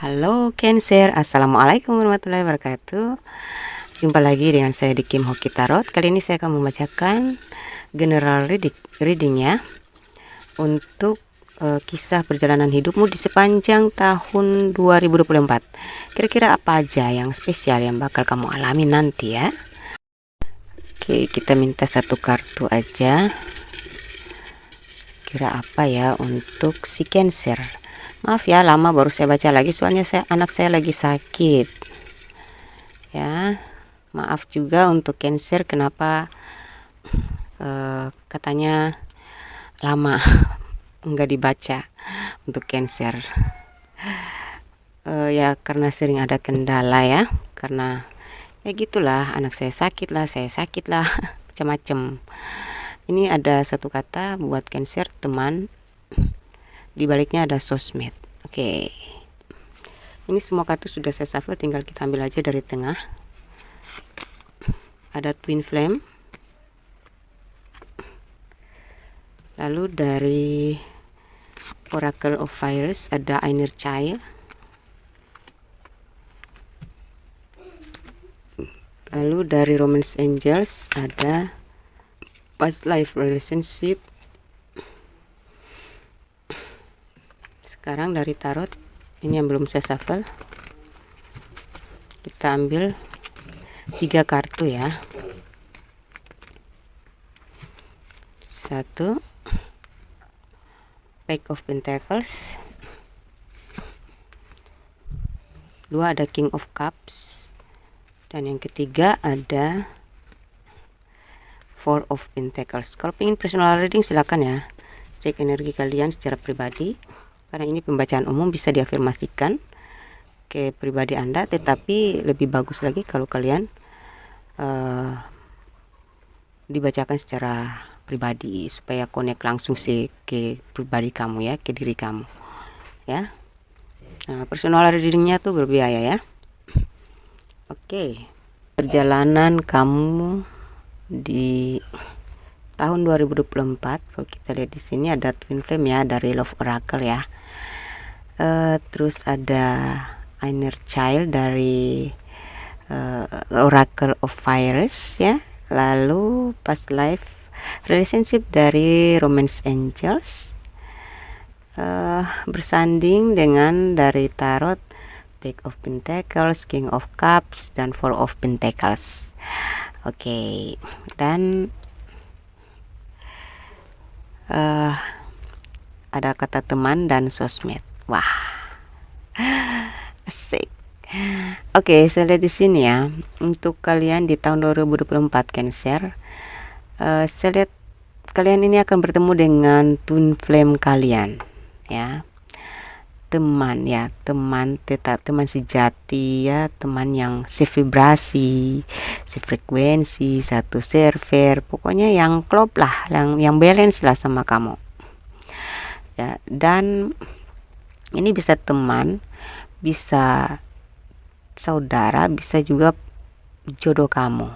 Halo Cancer, Assalamualaikum warahmatullahi wabarakatuh. Jumpa lagi dengan saya di Kim Hoki Tarot. Kali ini saya akan membacakan general reading ya, untuk kisah perjalanan hidupmu di sepanjang tahun 2024. Kira-kira apa aja yang spesial yang bakal kamu alami nanti ya. Oke, kita minta satu kartu aja. Kira apa ya untuk si Cancer. Maaf ya, lama baru saya baca lagi, soalnya anak saya lagi sakit ya. Maaf juga untuk Cancer, kenapa katanya lama nggak dibaca untuk Cancer. Ya karena sering ada kendala ya, karena ya gitulah, anak saya sakit lah, macam-macam. Ini ada satu kata buat Cancer, teman. Di baliknya ada sosmed. Oke. Ini semua kartu sudah saya shuffle, tinggal kita ambil aja dari tengah. Ada Twin Flame. Lalu dari Oracle of Fires ada Inner Child. Lalu dari Romance Angels ada Past Life Relationship. Sekarang dari tarot, ini yang belum saya shuffle, kita ambil 3 kartu ya. 1 Page of Pentacles, 2 ada King of Cups, dan yang ketiga ada Four of Pentacles. Kalau ingin personal reading silakan ya, cek energi kalian secara pribadi, karena ini pembacaan umum, bisa diafirmasikan ke pribadi Anda, tetapi lebih bagus lagi kalau kalian dibacakan secara pribadi supaya connect langsung sih ke pribadi kamu ya, ke diri kamu ya. Nah, personal readingnya tuh berbiaya ya. Oke, perjalanan kamu di tahun 2024, kalau kita lihat di sini ada Twin Flame ya, dari Love Oracle ya. Terus ada Inner Child dari Oracle of Fires ya. Lalu Past Life Relationship dari Romance Angels. Bersanding dengan dari tarot Page of Pentacles, King of Cups, dan Four of Pentacles. Oke, dan ada kata teman dan sosmed. Wah, asik. Oke, saya lihat di sini ya, untuk kalian di tahun 2024 Cancer, saya lihat kalian ini akan bertemu dengan twin flame kalian ya. Teman ya, tetap teman sejati ya, teman yang sevibrasi, sefrekuensi, satu server, pokoknya yang klop lah, yang balance lah sama kamu ya. Dan ini bisa teman, bisa saudara, bisa juga jodoh kamu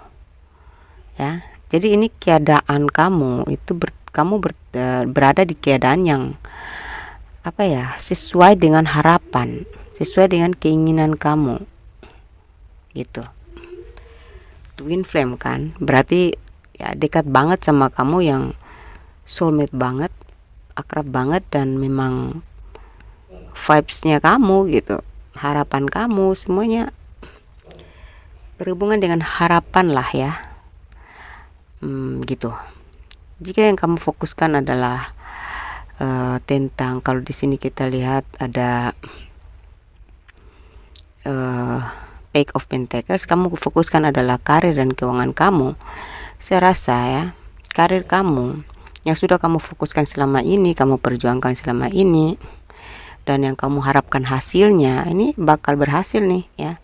ya. Jadi ini keadaan kamu itu berada di keadaan yang apa ya, sesuai dengan harapan, sesuai dengan keinginan kamu gitu. Twin flame kan berarti ya dekat banget sama kamu, yang soulmate banget, akrab banget, dan memang vibesnya kamu gitu, harapan kamu, semuanya berhubungan dengan harapan lah ya. Gitu. Jika yang kamu fokuskan adalah tentang, kalau di sini kita lihat ada Page of Pentacles, kamu fokuskan adalah karir dan keuangan kamu. Saya rasa ya, karir kamu yang sudah kamu fokuskan selama ini, kamu perjuangkan selama ini, dan yang kamu harapkan hasilnya ini bakal berhasil nih ya.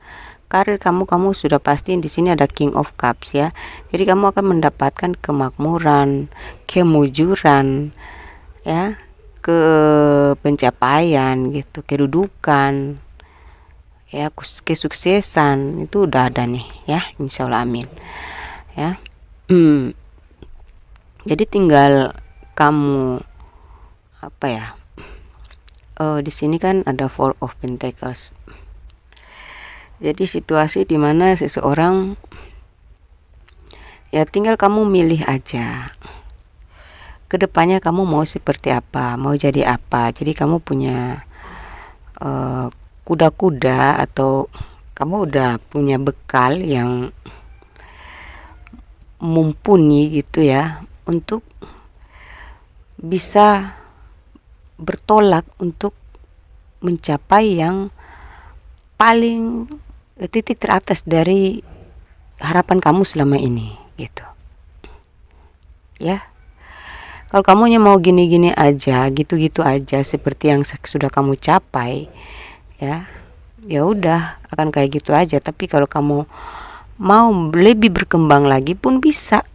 Karir kamu sudah pasti, di sini ada King of Cups ya. Jadi kamu akan mendapatkan kemakmuran, kemujuran ya, ke pencapaian gitu, kedudukan ya, kesuksesan itu udah ada nih ya, insya Allah, amin ya. Jadi tinggal kamu apa ya, Di sini kan ada Four of Pentacles. Jadi situasi dimana seseorang, ya tinggal kamu milih aja kedepannya kamu mau seperti apa, mau jadi apa. Jadi kamu punya kuda-kuda atau kamu udah punya bekal yang mumpuni gitu ya, untuk bisa bertolak untuk mencapai yang paling titik teratas dari harapan kamu selama ini gitu ya. Kalau kamunya mau gini-gini aja, gitu-gitu aja seperti yang sudah kamu capai, ya udah akan kayak gitu aja. Tapi kalau kamu mau lebih berkembang lagi pun bisa,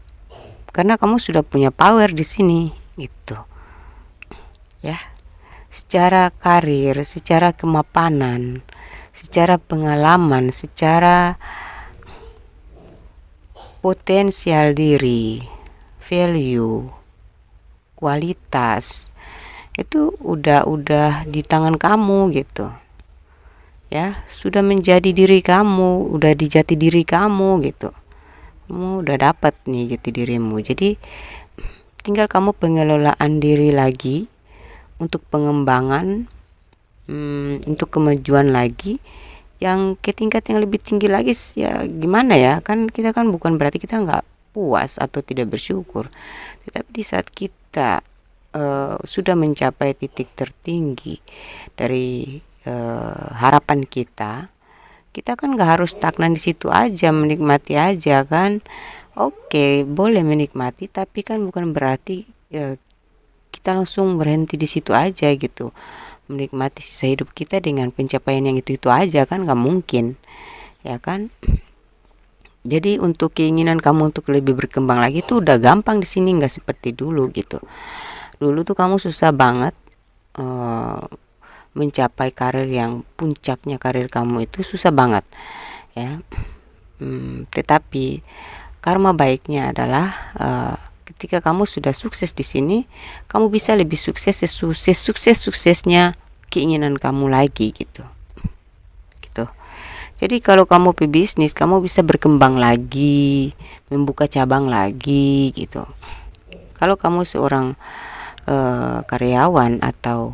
karena kamu sudah punya power di sini gitu ya. Secara karir, secara kemapanan, secara pengalaman, secara potensial diri, value, kualitas, itu udah di tangan kamu gitu ya. Sudah menjadi diri kamu, udah di jati diri kamu gitu. Kamu udah dapat nih jati dirimu. Jadi tinggal kamu pengelolaan diri lagi untuk pengembangan, untuk kemajuan lagi yang ke tingkat yang lebih tinggi lagi. Ya gimana ya, kan kita kan bukan berarti kita nggak puas atau tidak bersyukur, tetapi di saat kita sudah mencapai titik tertinggi dari harapan kita, kita kan nggak harus stagnan di situ aja, menikmati aja kan. Oke, boleh menikmati, tapi kan bukan berarti kita langsung berhenti di situ aja gitu, menikmati sisa hidup kita dengan pencapaian yang itu aja, kan nggak mungkin ya kan. Jadi untuk keinginan kamu untuk lebih berkembang lagi itu udah gampang di sini, nggak seperti dulu gitu. Dulu tuh kamu susah banget mencapai karir yang puncaknya, karir kamu itu susah banget ya. Tetapi karma baiknya adalah ketika kamu sudah sukses di sini, kamu bisa lebih sukses, suksesnya keinginan kamu lagi gitu. Jadi kalau kamu pebisnis, kamu bisa berkembang lagi, membuka cabang lagi gitu. Kalau kamu seorang karyawan atau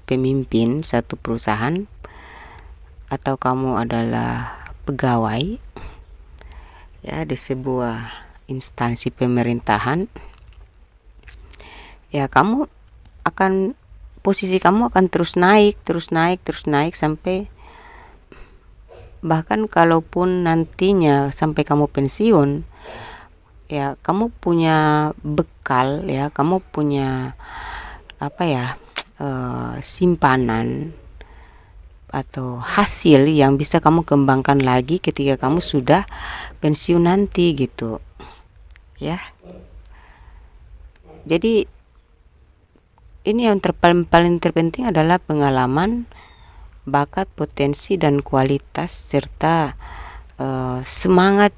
pemimpin satu perusahaan, atau kamu adalah pegawai ya di sebuah instansi pemerintahan, ya kamu akan, posisi kamu akan terus naik sampai, bahkan kalaupun nantinya sampai kamu pensiun, ya kamu punya bekal ya, kamu punya simpanan atau hasil yang bisa kamu kembangkan lagi ketika kamu sudah pensiun nanti gitu ya. Jadi ini yang paling terpenting adalah pengalaman, bakat, potensi, dan kualitas, serta semangat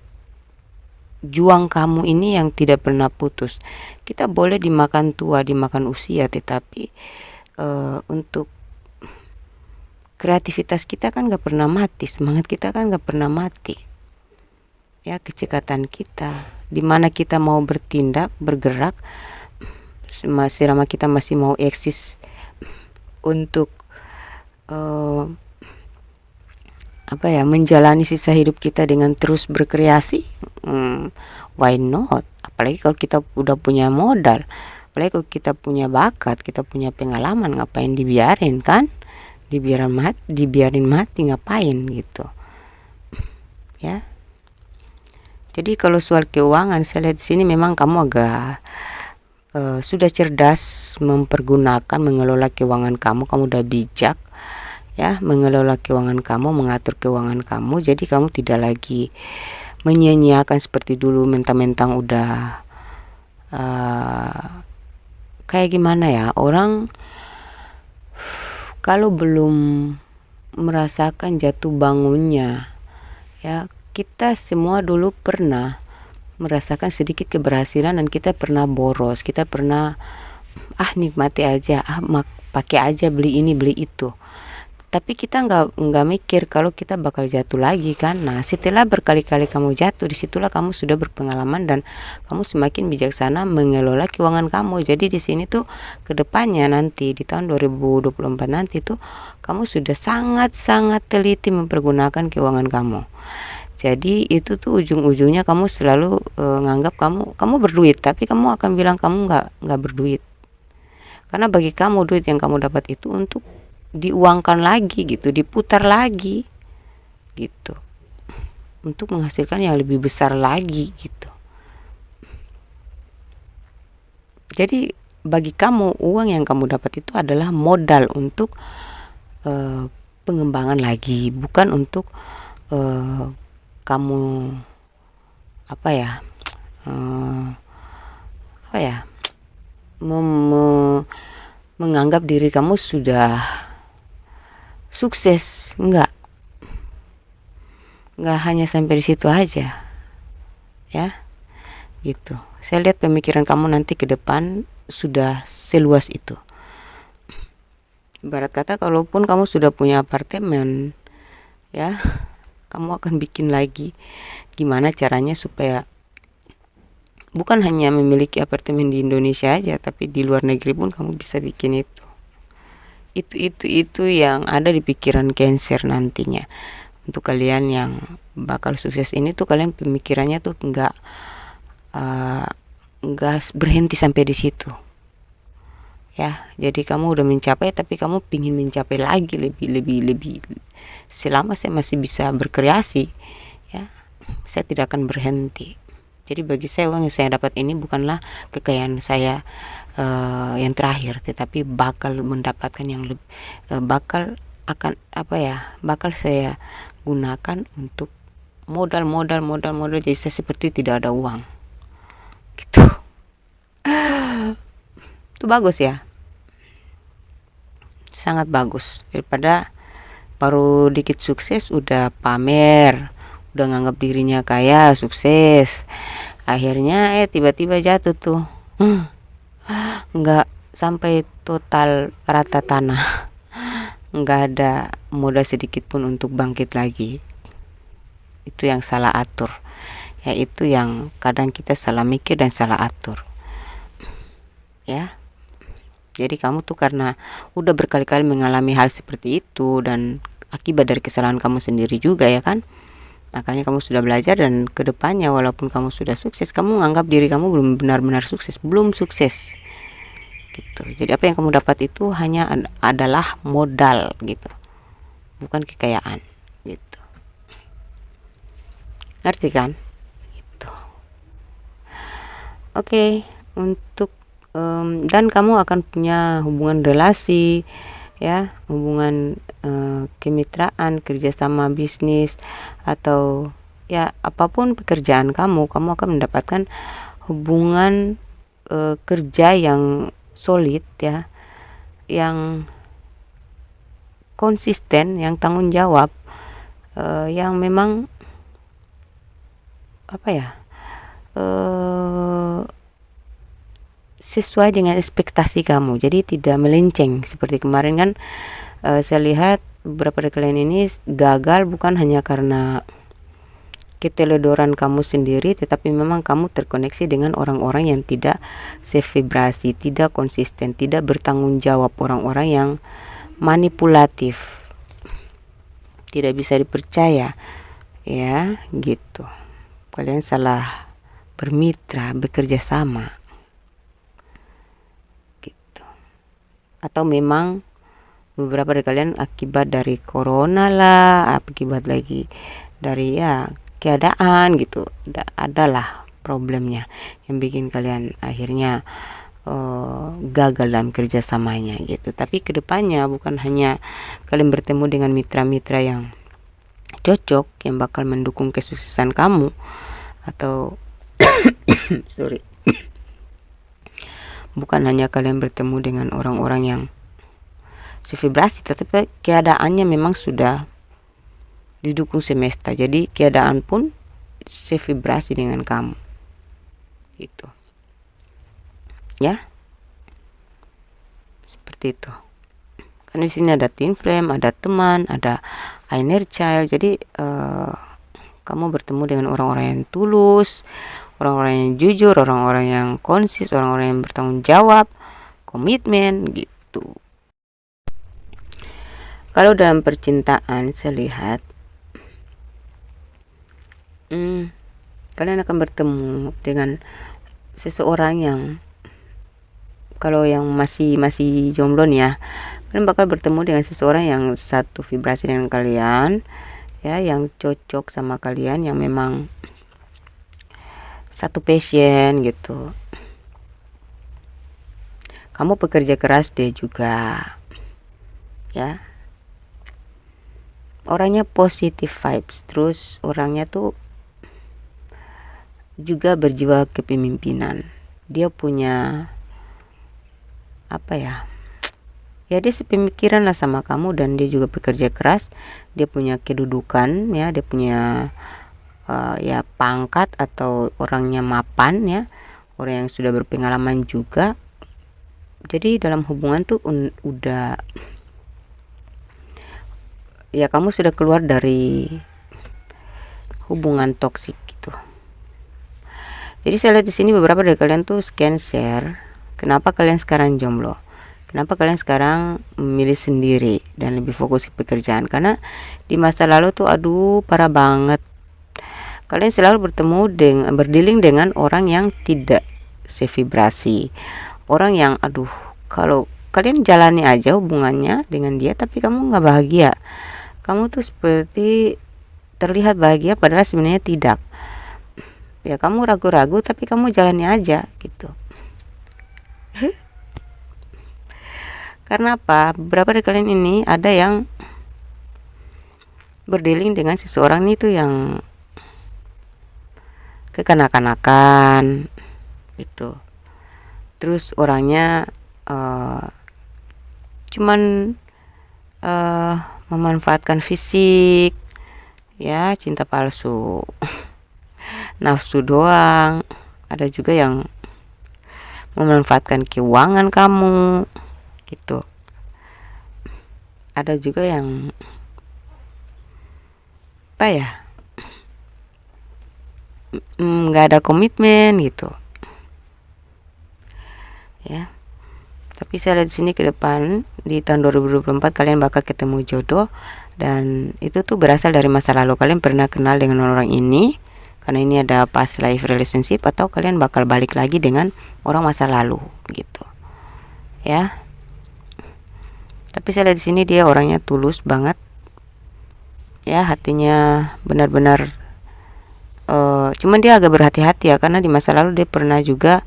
juang kamu ini yang tidak pernah putus. Kita boleh dimakan tua, dimakan usia, tetapi untuk kreativitas kita kan gak pernah mati, semangat kita kan gak pernah mati ya. Kecekatan kita, dimana kita mau bertindak, bergerak, selama kita masih mau eksis untuk menjalani sisa hidup kita dengan terus berkreasi, why not? Apalagi kalau kita udah punya modal, apalagi kalau kita punya bakat, kita punya pengalaman, ngapain dibiarin kan? Dibiarin mati ngapain gitu ya. Jadi kalau soal keuangan, saya lihat di sini memang kamu agak sudah cerdas mempergunakan, mengelola keuangan kamu udah bijak ya, mengelola keuangan kamu, mengatur keuangan kamu. Jadi kamu tidak lagi menyia-nyiakan seperti dulu, mentang-mentang udah kayak gimana ya, orang kalau belum merasakan jatuh bangunnya ya, kita semua dulu pernah merasakan sedikit keberhasilan dan kita pernah boros, kita pernah nikmati aja, pakai aja, beli ini beli itu. Tapi kita nggak mikir kalau kita bakal jatuh lagi kan. Nah, setelah berkali-kali kamu jatuh, disitulah kamu sudah berpengalaman dan kamu semakin bijaksana mengelola keuangan kamu. Jadi di sini tuh kedepannya nanti di tahun 2024 nanti tuh kamu sudah sangat-sangat teliti mempergunakan keuangan kamu. Jadi itu tuh ujung-ujungnya kamu selalu nganggap kamu berduit, tapi kamu akan bilang kamu nggak berduit. Karena bagi kamu duit yang kamu dapat itu untuk diuangkan lagi gitu, diputar lagi gitu, untuk menghasilkan yang lebih besar lagi gitu. Jadi bagi kamu uang yang kamu dapat itu adalah modal untuk pengembangan lagi, bukan untuk kamu apa ya menganggap diri kamu sudah sukses. Enggak hanya sampai di situ aja ya gitu. Saya lihat pemikiran kamu nanti ke depan sudah seluas itu. Ibarat kata kalaupun kamu sudah punya apartemen ya, kamu akan bikin lagi gimana caranya supaya bukan hanya memiliki apartemen di Indonesia aja, tapi di luar negeri pun kamu bisa bikin itu. Itu yang ada di pikiran Cancer nantinya. Untuk kalian yang bakal sukses ini tuh kalian pemikirannya tuh nggak berhenti sampai di situ ya. Jadi kamu udah mencapai, tapi kamu pingin mencapai lagi lebih. Selama saya masih bisa berkreasi ya, saya tidak akan berhenti. Jadi bagi saya uang yang saya dapat ini bukanlah kekayaan saya yang terakhir, tetapi bakal mendapatkan yang lebih, bakal saya gunakan untuk modal. Jadi saya seperti tidak ada uang gitu. Itu bagus ya, sangat bagus daripada baru dikit sukses udah pamer, udah nganggap dirinya kaya sukses, akhirnya tiba-tiba jatuh tuh nggak sampai total rata tanah, nggak ada modal sedikit pun untuk bangkit lagi. Itu yang salah atur ya, itu yang kadang kita salah mikir dan salah atur ya. Jadi kamu tuh karena udah berkali-kali mengalami hal seperti itu dan akibat dari kesalahan kamu sendiri juga ya kan, makanya kamu sudah belajar, dan kedepannya walaupun kamu sudah sukses, kamu menganggap diri kamu belum benar-benar sukses, belum sukses gitu. Jadi apa yang kamu dapat itu hanya adalah modal gitu, bukan kekayaan gitu. Ngerti kan? Gitu. Oke, untuk dan kamu akan punya hubungan relasi ya, hubungan kemitraan, kerjasama bisnis, atau ya apapun pekerjaan kamu akan mendapatkan hubungan kerja yang solid ya, yang konsisten, yang tanggung jawab, yang memang sesuai dengan ekspektasi kamu. Jadi tidak melenceng seperti kemarin kan. Saya lihat beberapa dari kalian ini gagal bukan hanya karena keteledoran kamu sendiri, tetapi memang kamu terkoneksi dengan orang-orang yang tidak sevibrasi, tidak konsisten, tidak bertanggung jawab, orang-orang yang manipulatif, tidak bisa dipercaya ya gitu. Kalian salah bermitra, bekerja sama gitu. Atau memang beberapa dari kalian akibat dari corona lah, akibat lagi dari ya keadaan gitu, adalah problemnya yang bikin kalian akhirnya gagal dalam kerjasamanya gitu. Tapi kedepannya bukan hanya kalian bertemu dengan mitra-mitra yang cocok, yang bakal mendukung kesuksesan kamu, atau bukan hanya kalian bertemu dengan orang-orang yang sevibrasi, tetapi keadaannya memang sudah didukung semesta, jadi keadaan pun sevibrasi dengan kamu gitu ya. seperti itu. Kan di sini ada twin flame, ada teman, ada inner child. Jadi kamu bertemu dengan orang-orang yang tulus, orang-orang yang jujur, orang-orang yang konsis, orang-orang yang bertanggung jawab, komitmen gitu. Kalau dalam percintaan saya lihat kalian akan bertemu dengan seseorang yang, kalau yang masih jomblo nih ya, kalian bakal bertemu dengan seseorang yang satu vibrasi dengan kalian ya, yang cocok sama kalian, yang memang satu passion gitu. Kamu pekerja keras, dia juga ya, orangnya positive vibes, terus orangnya tuh juga berjiwa kepemimpinan. Dia punya apa ya, ya dia sepemikiran lah sama kamu, dan dia juga bekerja keras. Dia punya kedudukan ya, dia punya ya pangkat atau orangnya mapan ya, orang yang sudah berpengalaman juga. Jadi dalam hubungan tuh udah ya, kamu sudah keluar dari hubungan toksik gitu. Jadi saya lihat di sini beberapa dari kalian tuh Cancer. Kenapa kalian sekarang jomblo? Kenapa kalian sekarang memilih sendiri dan lebih fokus ke pekerjaan? Karena di masa lalu tuh aduh parah banget. Kalian selalu berdealing dengan orang yang tidak sevibrasi. Orang yang aduh, kalau kalian jalani aja hubungannya dengan dia tapi kamu nggak bahagia. Kamu tuh seperti terlihat bahagia padahal sebenarnya tidak. Ya kamu ragu-ragu tapi kamu jalani aja gitu. Karena apa? Beberapa dari kalian ini ada yang berdealing dengan seseorang itu yang kekanak-kanakan gitu. Terus orangnya cuman memanfaatkan fisik ya, cinta palsu, nafsu doang. Ada juga yang memanfaatkan keuangan kamu gitu. Ada juga yang apa ya, nggak ada komitmen gitu ya. Tapi saya lihat di sini ke depan di tahun 2024 kalian bakal ketemu jodoh, dan itu tuh berasal dari masa lalu. Kalian pernah kenal dengan orang ini, karena ini ada past life relationship, atau kalian bakal balik lagi dengan orang masa lalu gitu ya. Tapi saya lihat di sini dia orangnya tulus banget ya, hatinya benar-benar cuman dia agak berhati-hati ya, karena di masa lalu dia pernah juga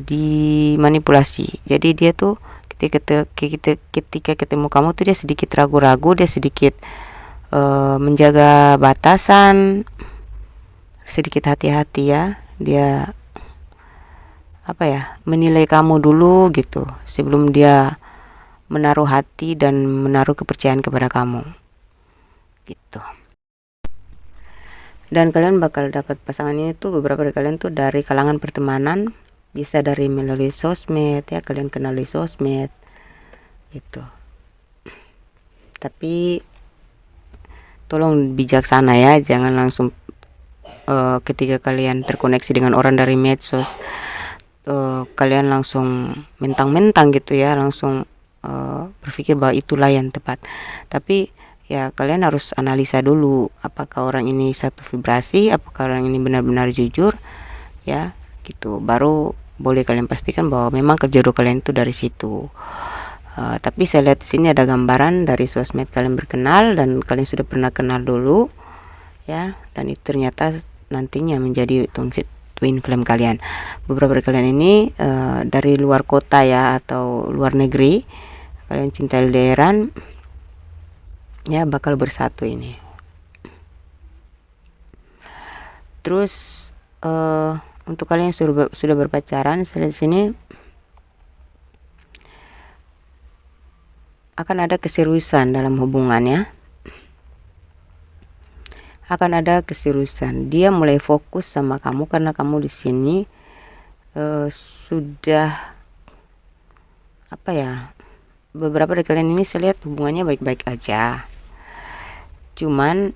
dimanipulasi. Jadi dia tuh ketika ketemu kamu tuh dia sedikit ragu-ragu, dia sedikit menjaga batasan, sedikit hati-hati ya. Dia apa ya, menilai kamu dulu gitu sebelum dia menaruh hati dan menaruh kepercayaan kepada kamu gitu. Dan kalian bakal dapat pasangan ini tuh, beberapa dari kalian tuh dari kalangan pertemanan, bisa dari melalui sosmed ya, kalian kenal di sosmed gitu. Tapi tolong bijaksana ya, jangan langsung ketika kalian terkoneksi dengan orang dari medsos kalian langsung mentang-mentang gitu ya, langsung berpikir bahwa itulah yang tepat. Tapi ya kalian harus analisa dulu apakah orang ini satu vibrasi, apakah orang ini benar-benar jujur ya gitu, baru boleh kalian pastikan bahwa memang jodoh kalian itu dari situ. Tapi saya lihat di sini ada gambaran dari sosmed kalian berkenal dan kalian sudah pernah kenal dulu ya, dan itu ternyata nantinya menjadi twin flame kalian. Beberapa dari kalian ini dari luar kota ya atau luar negeri, kalian cinta LDRan ya, bakal bersatu ini. Terus untuk kalian yang sudah berpacaran, saya lihat sini akan ada keseriusan dalam hubungannya. Akan ada keseriusan. Dia mulai fokus sama kamu karena kamu di sini sudah apa ya, beberapa dari kalian ini saya lihat hubungannya baik-baik aja, cuman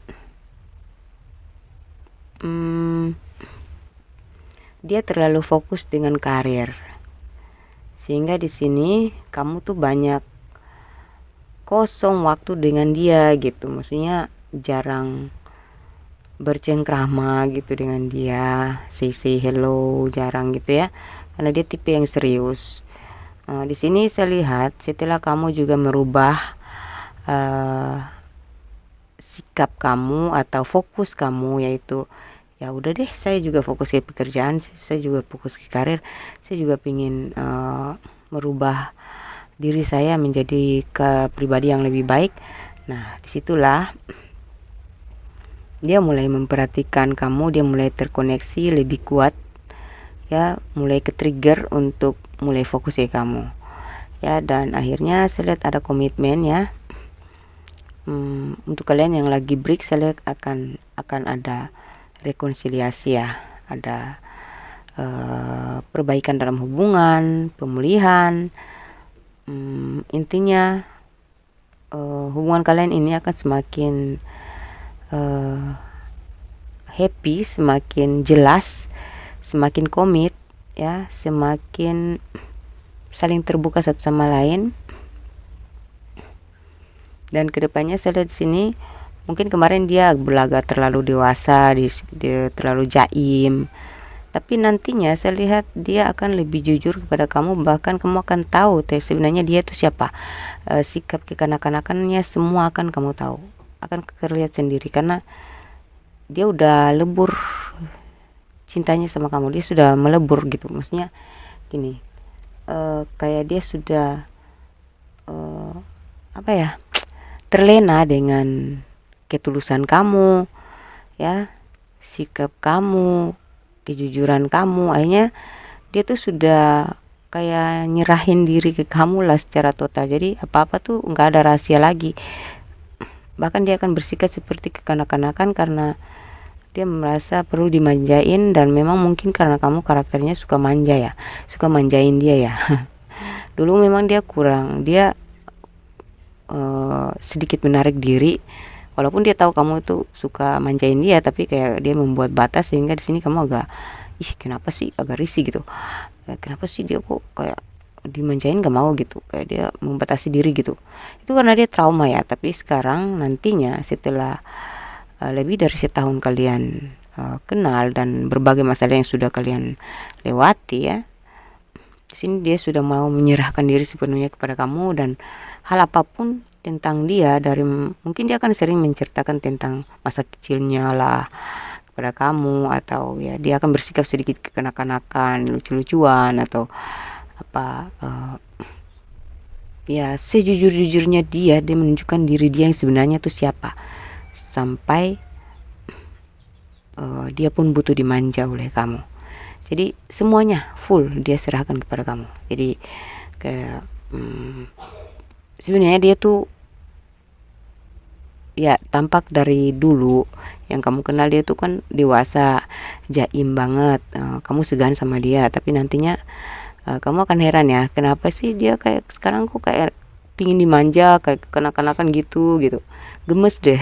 dia terlalu fokus dengan karir, sehingga di sini kamu tuh banyak kosong waktu dengan dia gitu, maksudnya jarang bercengkrama gitu dengan dia, say hello jarang gitu ya, karena dia tipe yang serius. Di sini saya lihat setelah kamu juga merubah sikap kamu atau fokus kamu, yaitu ya udah deh saya juga fokus ke pekerjaan, saya juga fokus ke karir, saya juga ingin merubah diri saya menjadi kepribadi yang lebih baik. Nah disitulah dia mulai memperhatikan kamu, dia mulai terkoneksi lebih kuat ya, mulai ke trigger untuk mulai fokus ke kamu ya, dan akhirnya saya lihat ada komitmen ya. Untuk kalian yang lagi break, saya lihat akan ada rekonsiliasi ya, ada perbaikan dalam hubungan, pemulihan. Intinya hubungan kalian ini akan semakin happy, semakin jelas, semakin komit ya, semakin saling terbuka satu sama lain. Dan kedepannya saya lihat di sini mungkin kemarin dia berlagak terlalu dewasa, dia terlalu jaim, tapi nantinya saya lihat dia akan lebih jujur kepada kamu, bahkan kamu akan tahu sebenarnya dia itu siapa. Sikap kekanak-kanakannya semua akan kamu tahu, akan terlihat sendiri, karena dia udah lebur cintanya sama kamu, dia sudah melebur gitu, maksudnya gini, kayak dia sudah apa ya, terlena dengan ketulusan kamu ya, sikap kamu, kejujuran kamu. Akhirnya dia tuh sudah kayak nyerahin diri ke kamu lah secara total, jadi apa-apa tuh nggak ada rahasia lagi. Bahkan dia akan bersikap seperti kekanak-kanakan karena dia merasa perlu dimanjain, dan memang mungkin karena kamu karakternya suka manja ya, suka manjain dia ya. Dulu memang dia kurang, dia sedikit menarik diri, walaupun dia tahu kamu tuh suka manjain dia, tapi kayak dia membuat batas sehingga di sini kamu agak kenapa sih, agak risih gitu. Kenapa sih dia kok kayak dimanjain, gak mau gitu, kayak dia membatasi diri gitu. Itu karena dia trauma ya. Tapi sekarang nantinya setelah lebih dari setahun kalian kenal dan berbagai masalah yang sudah kalian lewati ya, di sini dia sudah mau menyerahkan diri sepenuhnya kepada kamu, dan hal apapun tentang dia, dari mungkin dia akan sering menceritakan tentang masa kecilnya lah kepada kamu, atau ya dia akan bersikap sedikit kekanak-kanakan, lucu-lucuan, atau apa ya sejujur-jujurnya dia menunjukkan diri dia yang sebenarnya tuh siapa, sampai dia pun butuh dimanja oleh kamu. Jadi semuanya full dia serahkan kepada kamu. Jadi kayak sebenarnya dia tuh ya tampak dari dulu yang kamu kenal dia tuh kan dewasa, jaim banget, kamu segan sama dia. Tapi nantinya kamu akan heran ya, kenapa sih dia kayak sekarang kok kayak pingin dimanja, kayak kekanak-kanakan gitu, gemes deh.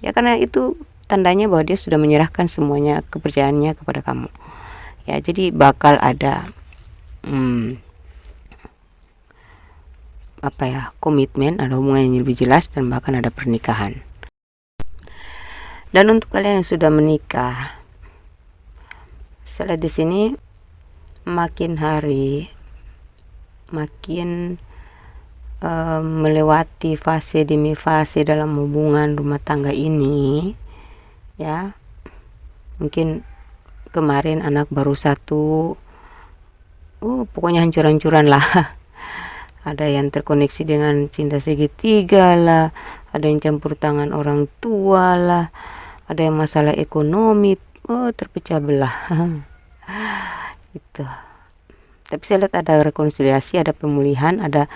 Ya karena itu tandanya bahwa dia sudah menyerahkan semuanya kepercayaannya kepada kamu ya. Jadi bakal ada apa ya, komitmen, ada hubungan yang lebih jelas, dan bahkan ada pernikahan. Dan untuk kalian yang sudah menikah, saya lihat di sini makin hari makin melewati fase demi fase dalam hubungan rumah tangga ini ya. Mungkin kemarin anak baru satu, pokoknya hancur-hancuran lah. Ada yang terkoneksi dengan cinta segitiga lah, ada yang campur tangan orang tua lah, ada yang masalah ekonomi, terpecah belah. Gitu. Tapi saya lihat ada rekonsiliasi, ada pemulihan, ada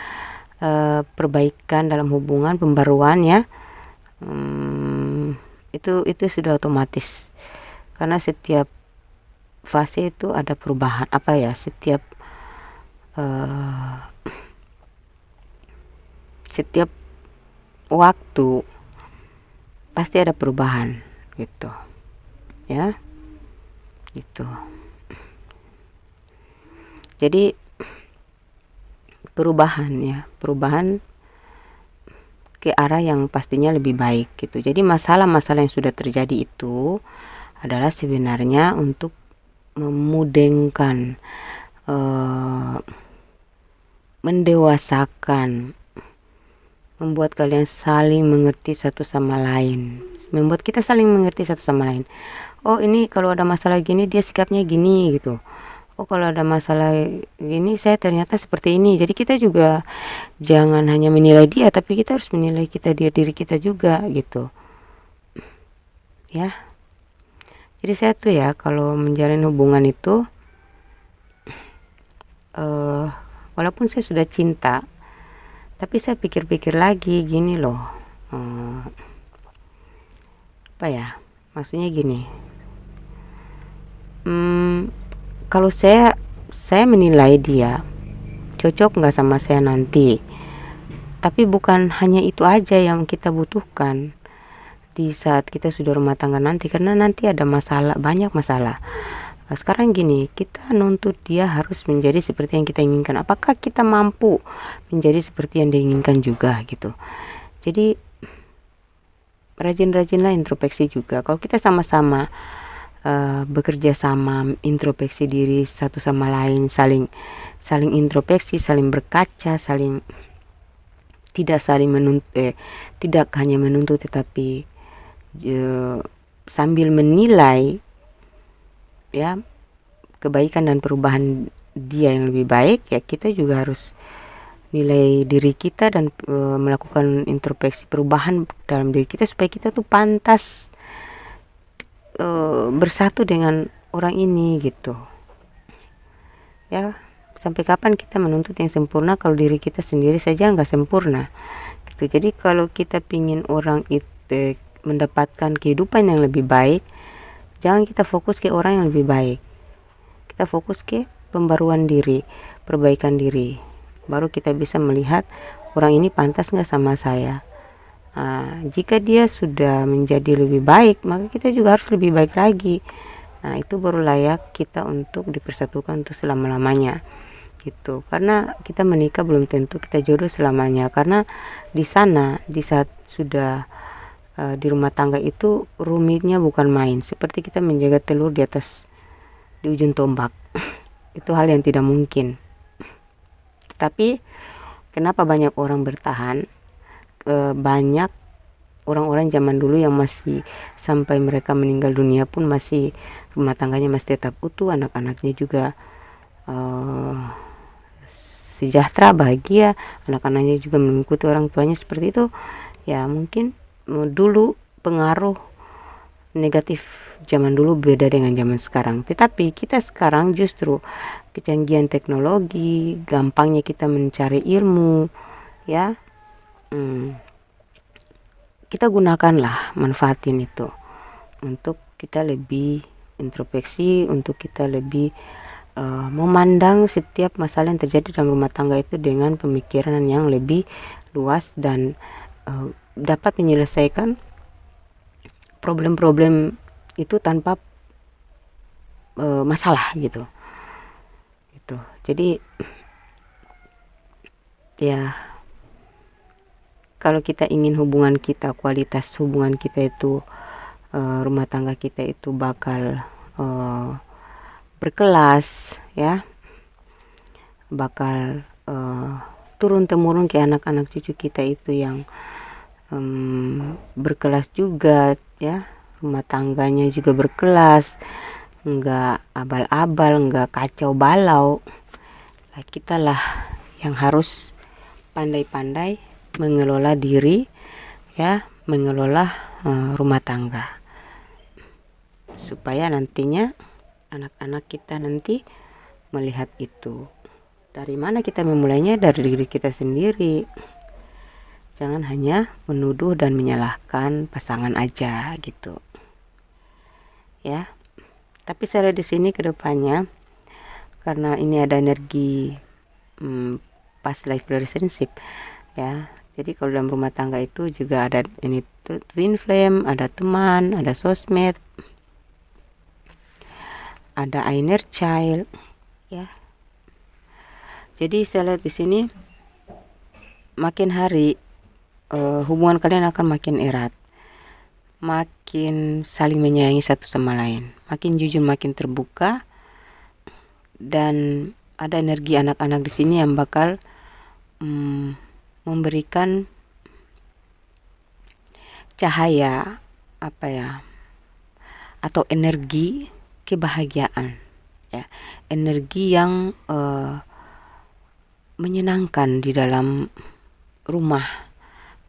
perbaikan dalam hubungan, pembaruan ya. Itu sudah otomatis, karena setiap fase itu ada perubahan, apa ya, setiap setiap waktu pasti ada perubahan gitu ya, gitu. Jadi perubahan ke arah yang pastinya lebih baik gitu. Jadi masalah-masalah yang sudah terjadi itu adalah sebenarnya untuk memudengkan, mendewasakan, membuat kalian saling mengerti satu sama lain, membuat kita saling mengerti satu sama lain. Oh, ini kalau ada masalah gini dia sikapnya gini gitu. Oh, kalau ada masalah gini saya ternyata seperti ini. Jadi kita juga jangan hanya menilai dia, tapi kita harus menilai diri kita juga gitu ya. Jadi saya tuh ya kalau menjalin hubungan itu, walaupun saya sudah cinta, tapi saya pikir-pikir lagi gini loh, apa ya, maksudnya gini, kalau saya menilai dia cocok nggak sama saya nanti, tapi bukan hanya itu aja yang kita butuhkan di saat kita sudah rumah tangga nanti, karena nanti ada masalah, banyak masalah. Sekarang gini, kita nuntut dia harus menjadi seperti yang kita inginkan. Apakah kita mampu menjadi seperti yang diinginkan juga gitu. Jadi rajin-rajinlah introspeksi juga. Kalau kita sama-sama bekerja sama, introspeksi diri satu sama lain, saling introspeksi, saling berkaca, tidak hanya menuntut tetapi sambil menilai ya kebaikan dan perubahan dia yang lebih baik, ya kita juga harus nilai diri kita dan melakukan introspeksi perubahan dalam diri kita supaya kita tuh pantas bersatu dengan orang ini gitu ya. Sampai kapan kita menuntut yang sempurna kalau diri kita sendiri saja nggak sempurna gitu. Jadi kalau kita pingin orang itu mendapatkan kehidupan yang lebih baik, jangan kita fokus ke orang yang lebih baik, kita fokus ke pembaruan diri, perbaikan diri, baru kita bisa melihat orang ini pantas nggak sama saya. Jika dia sudah menjadi lebih baik, maka kita juga harus lebih baik lagi. Itu baru layak kita untuk dipersatukan untuk selama-lamanya gitu. Karena kita menikah belum tentu kita jodoh selamanya, karena di sana di saat sudah di rumah tangga itu rumitnya bukan main, seperti kita menjaga telur di ujung tombak. Itu hal yang tidak mungkin. Tapi kenapa banyak orang bertahan? Banyak orang-orang zaman dulu yang masih sampai mereka meninggal dunia pun masih rumah tangganya masih tetap utuh, anak-anaknya juga sejahtera, bahagia, anak-anaknya juga mengikuti orang tuanya seperti itu. Ya mungkin dulu pengaruh negatif zaman dulu beda dengan zaman sekarang, tetapi kita sekarang justru kecanggihan teknologi, gampangnya kita mencari ilmu ya, kita gunakanlah, manfaatin itu untuk kita lebih introspeksi, untuk kita lebih memandang setiap masalah yang terjadi dalam rumah tangga itu dengan pemikiran yang lebih luas dan dapat menyelesaikan problem-problem itu tanpa masalah gitu. Jadi ya kalau kita ingin hubungan kita, kualitas hubungan kita itu, rumah tangga kita itu bakal berkelas ya, bakal turun temurun ke anak-anak cucu kita itu yang berkelas juga ya, rumah tangganya juga berkelas, enggak abal-abal, enggak kacau balau. Kita lah yang harus pandai-pandai mengelola diri ya, mengelola rumah tangga supaya nantinya anak-anak kita nanti melihat itu. Dari mana kita memulainya? Dari diri kita sendiri. Jangan hanya menuduh dan menyalahkan pasangan aja gitu ya. Tapi saya lihat di sini ke depannya, karena ini ada energi past life relationship ya, Jadi kalau dalam rumah tangga itu juga ada ini twin flame, ada teman, ada sosmed, ada inner child, ya. Jadi saya lihat di sini makin hari hubungan kalian akan makin erat, makin saling menyayangi satu sama lain, makin jujur, makin terbuka, dan ada energi anak-anak di sini yang bakal memberikan cahaya atau energi kebahagiaan, ya, energi yang menyenangkan di dalam rumah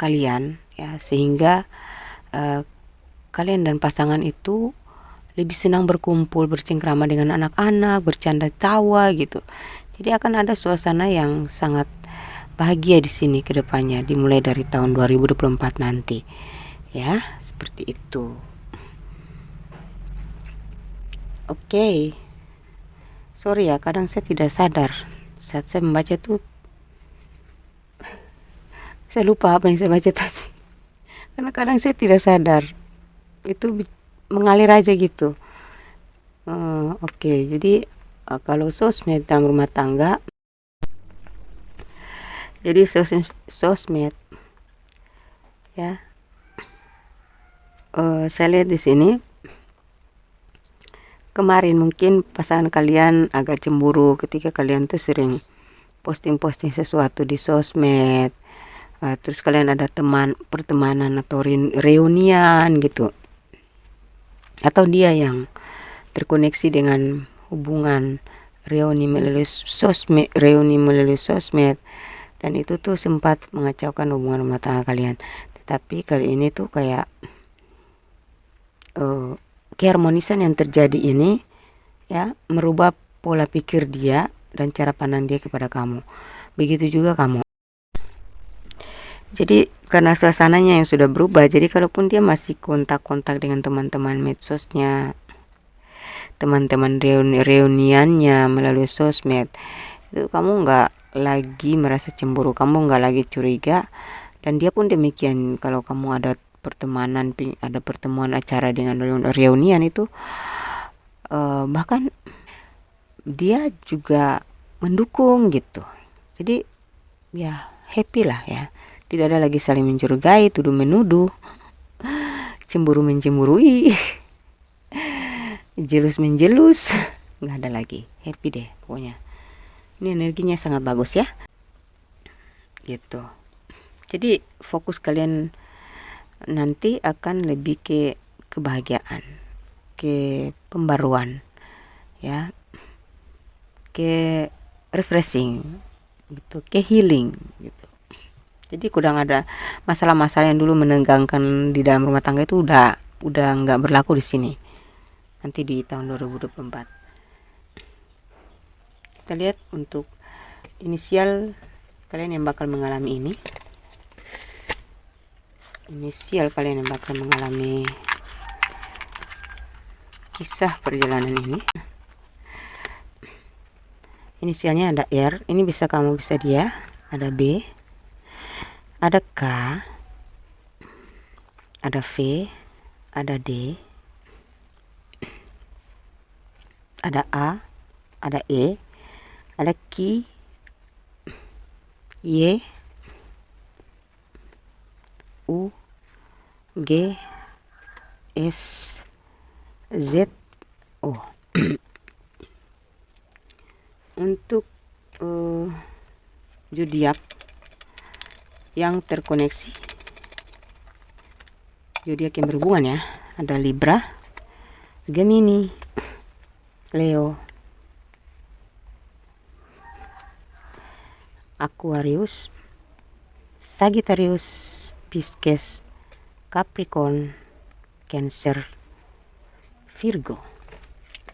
kalian, ya, sehingga kalian dan pasangan itu lebih senang berkumpul, bercengkrama dengan anak-anak, bercanda tawa gitu. Jadi akan ada suasana yang sangat bahagia di sini ke depannya, dimulai dari tahun 2024 nanti. Ya, seperti itu. Oke. Sorry ya, kadang saya tidak sadar saat saya membaca tuh saya lupa apa yang saya baca tadi. Karena kadang saya tidak sadar. Itu mengalir aja gitu. Oke, jadi kalau sosmed dalam rumah tangga, jadi sosmed, ya, saya lihat di sini kemarin mungkin pasangan kalian agak cemburu ketika kalian tuh sering posting-posting sesuatu di sosmed, terus kalian ada pertemanan atau reunian gitu, atau dia yang terkoneksi dengan hubungan reuni melalui sosmed, dan itu tuh sempat mengacaukan hubungan rumah tangga kalian. Tetapi kali ini tuh kayak keharmonisan yang terjadi ini, ya, merubah pola pikir dia dan cara pandang dia kepada kamu. Begitu juga kamu. Jadi karena suasananya yang sudah berubah, jadi kalaupun dia masih kontak-kontak dengan teman-teman medsosnya, teman-teman reuniannya melalui sosmed, itu kamu nggak lagi merasa cemburu, kamu nggak lagi curiga, dan dia pun demikian. Kalau kamu ada pertemuan acara dengan reunian itu, bahkan dia juga mendukung gitu. Jadi ya happy lah, ya, tidak ada lagi saling mencurigai, tuduh menuduh, cemburu mencemburui, jelus menjelus, nggak ada lagi, happy deh pokoknya. Ini energinya sangat bagus, ya, gitu. Jadi fokus kalian nanti akan lebih ke kebahagiaan, ke pembaruan, ya, ke refreshing gitu, ke healing gitu. Jadi kurang ada masalah-masalah yang dulu menegangkan di dalam rumah tangga itu udah nggak berlaku di sini nanti di tahun 2024. Kita lihat untuk inisial kalian yang bakal mengalami ini. Inisial kalian yang bakal mengalami kisah perjalanan ini. Inisialnya ada R, ini bisa kamu bisa dia, ada B, ada K, ada V, ada D, ada A, ada E, ada Q, Y, U, G, S, Z, O. Untuk zodiak yang terkoneksi, zodiak yang berhubungan, ya, ada Libra, Gemini, Leo, Aquarius, Sagittarius, Pisces, Capricorn, Cancer, Virgo.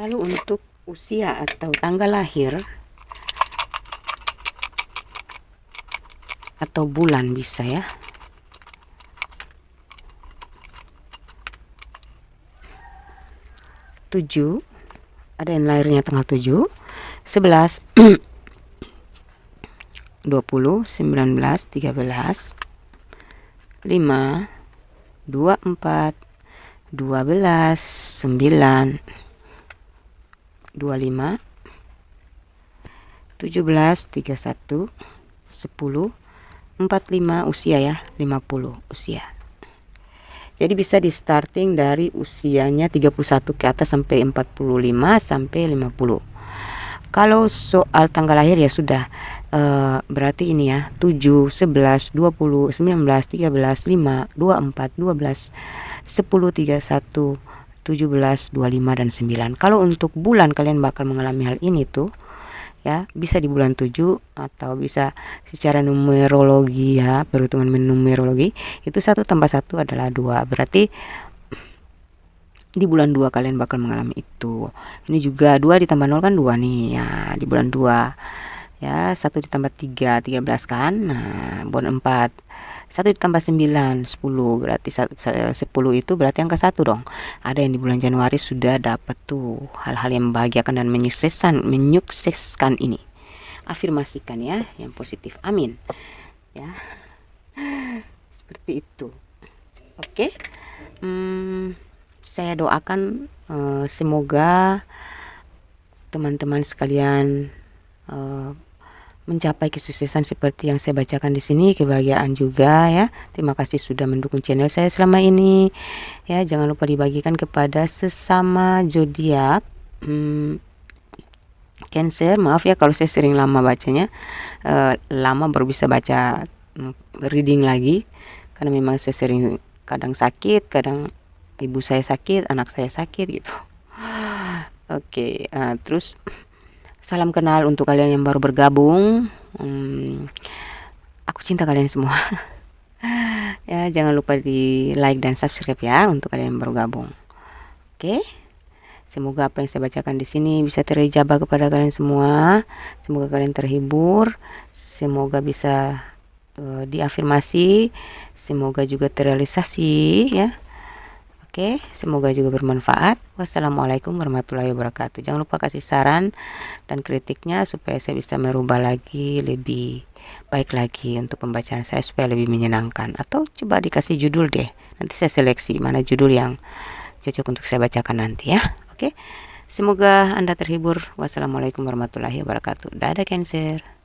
Lalu untuk usia atau tanggal lahir atau bulan bisa, ya. Tujuh, ada yang lahirnya tanggal 7, 11, 20, 19, 13, 5, 24, 12, 9, 25, 17, 31, 10, 45 usia ya, 50 usia. Jadi bisa di starting dari usianya 31 ke atas sampai 45 sampai 50. Kalau soal tanggal lahir ya sudah berarti ini ya 7, 11, 20, 19, 13, 5, 24, 12, 10, 31, 17, 25 dan 9. Kalau untuk bulan kalian bakal mengalami hal ini tuh ya, bisa di bulan 7 atau bisa secara numerologi ya, perhitungan numerologi itu 1 tambah 1 adalah 2. Berarti di bulan 2 kalian bakal mengalami itu. Ini juga 2 ditambah 0 kan 2 nih ya, di bulan 2 ya. 1 ditambah 3, 13 kan. Nah, bulan 4 1 ditambah 9, 10. Berarti 10 itu berarti angka 1 dong. Ada yang di bulan Januari sudah dapat tuh hal-hal yang membahagiakan dan menyukseskan ini. Afirmasikan ya yang positif. Amin. Ya. Seperti itu. Oke. Saya doakan semoga teman-teman sekalian mencapai kesuksesan seperti yang saya bacakan di sini, kebahagiaan juga ya. Terima kasih sudah mendukung channel saya selama ini. Ya, jangan lupa dibagikan kepada sesama zodiak Cancer. Maaf ya kalau saya sering lama bacanya, lama baru bisa baca reading lagi karena memang saya sering kadang sakit, kadang ibu saya sakit, anak saya sakit gitu. Oke, terus salam kenal untuk kalian yang baru bergabung. Aku cinta kalian semua. Ya, jangan lupa di like dan subscribe ya untuk kalian yang baru gabung. Oke. Semoga apa yang saya bacakan di sini bisa terijabah kepada kalian semua. Semoga kalian terhibur. Semoga bisa diafirmasi. Semoga juga terrealisasi ya. Oke, semoga juga bermanfaat. Wassalamualaikum warahmatullahi wabarakatuh. Jangan lupa kasih saran dan kritiknya supaya saya bisa merubah lagi lebih baik lagi untuk pembacaan saya supaya lebih menyenangkan. Atau coba dikasih judul deh. Nanti saya seleksi mana judul yang cocok untuk saya bacakan nanti ya. Oke. Semoga Anda terhibur. Wassalamualaikum warahmatullahi wabarakatuh. Dadah Cancer.